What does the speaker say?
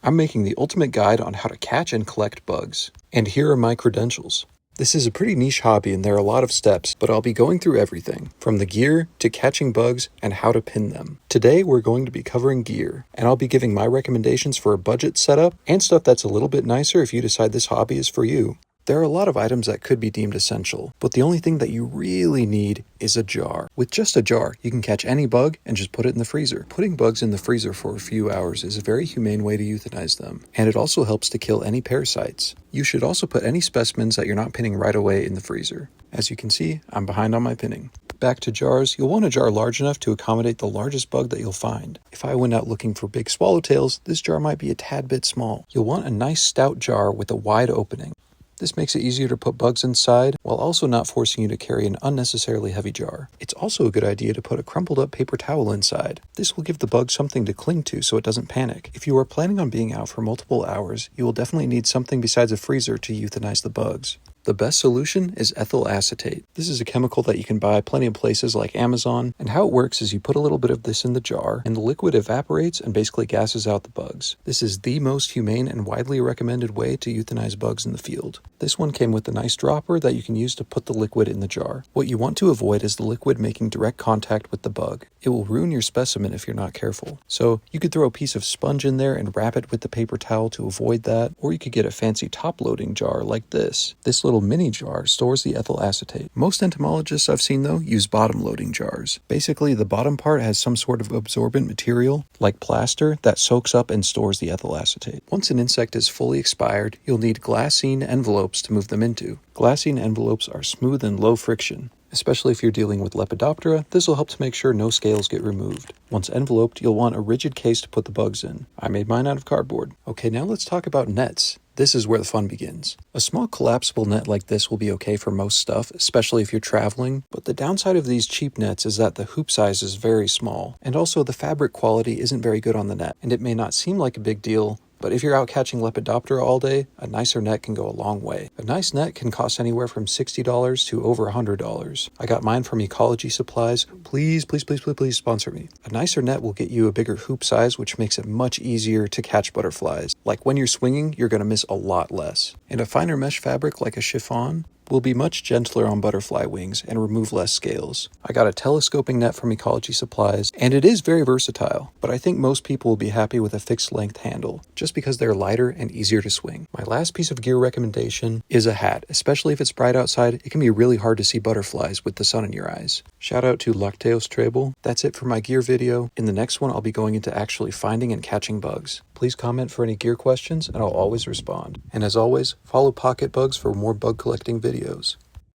I'm making the ultimate guide on how to catch and collect bugs. And here are my credentials. This is a pretty niche hobby and there are a lot of steps, but I'll be going through everything, from the gear to catching bugs and how to pin them. Today we're going to be covering gear, and I'll be giving my recommendations for a budget setup and stuff that's a little bit nicer if you decide this hobby is for you. There are a lot of items that could be deemed essential, but the only thing that you really need is a jar. With just a jar, you can catch any bug and just put it in the freezer. Putting bugs in the freezer for a few hours is a very humane way to euthanize them, and it also helps to kill any parasites. You should also put any specimens that you're not pinning right away in the freezer. As you can see, I'm behind on my pinning. Back to jars, you'll want a jar large enough to accommodate the largest bug that you'll find. If I went out looking for big swallowtails, this jar might be a tad bit small. You'll want a nice stout jar with a wide opening. This makes it easier to put bugs inside, while also not forcing you to carry an unnecessarily heavy jar. It's also a good idea to put a crumpled up paper towel inside. This will give the bug something to cling to so it doesn't panic. If you are planning on being out for multiple hours, you will definitely need something besides a freezer to euthanize the bugs. The best solution is ethyl acetate. This is a chemical that you can buy plenty of places like Amazon, and how it works is you put a little bit of this in the jar, and the liquid evaporates and basically gases out the bugs. This is the most humane and widely recommended way to euthanize bugs in the field. This one came with a nice dropper that you can use to put the liquid in the jar. What you want to avoid is the liquid making direct contact with the bug. It will ruin your specimen if you're not careful. So you could throw a piece of sponge in there and wrap it with the paper towel to avoid that, or you could get a fancy top-loading jar like this. This little mini jar stores the ethyl acetate. Most entomologists I've seen though use bottom-loading jars. Basically, the bottom part has some sort of absorbent material, like plaster, that soaks up and stores the ethyl acetate. Once an insect is fully expired, you'll need glassine envelopes to move them into. Glassine envelopes are smooth and low friction. Especially if you're dealing with Lepidoptera, this will help to make sure no scales get removed. Once enveloped, you'll want a rigid case to put the bugs in. I made mine out of cardboard. Okay, now let's talk about nets. This is where the fun begins. A small collapsible net like this will be okay for most stuff, especially if you're traveling, but the downside of these cheap nets is that the hoop size is very small, and also the fabric quality isn't very good on the net, and it may not seem like a big deal, but if you're out catching Lepidoptera all day, a nicer net can go a long way. A nice net can cost anywhere from $60 to over $100. I got mine from Ecology Supplies. Please sponsor me. A nicer net will get you a bigger hoop size, which makes it much easier to catch butterflies. Like when you're swinging, you're going to miss a lot less. And a finer mesh fabric like a chiffon will be much gentler on butterfly wings and remove less scales. I got a telescoping net from Ecology Supplies, and it is very versatile, but I think most people will be happy with a fixed length handle, just because they're lighter and easier to swing. My last piece of gear recommendation is a hat. Especially if it's bright outside, it can be really hard to see butterflies with the sun in your eyes. Shout out to Lepidoptera. That's it for my gear video. In the next one, I'll be going into actually finding and catching bugs. Please comment for any gear questions, and I'll always respond. And as always, follow Pocket Bugs for more bug collecting videos.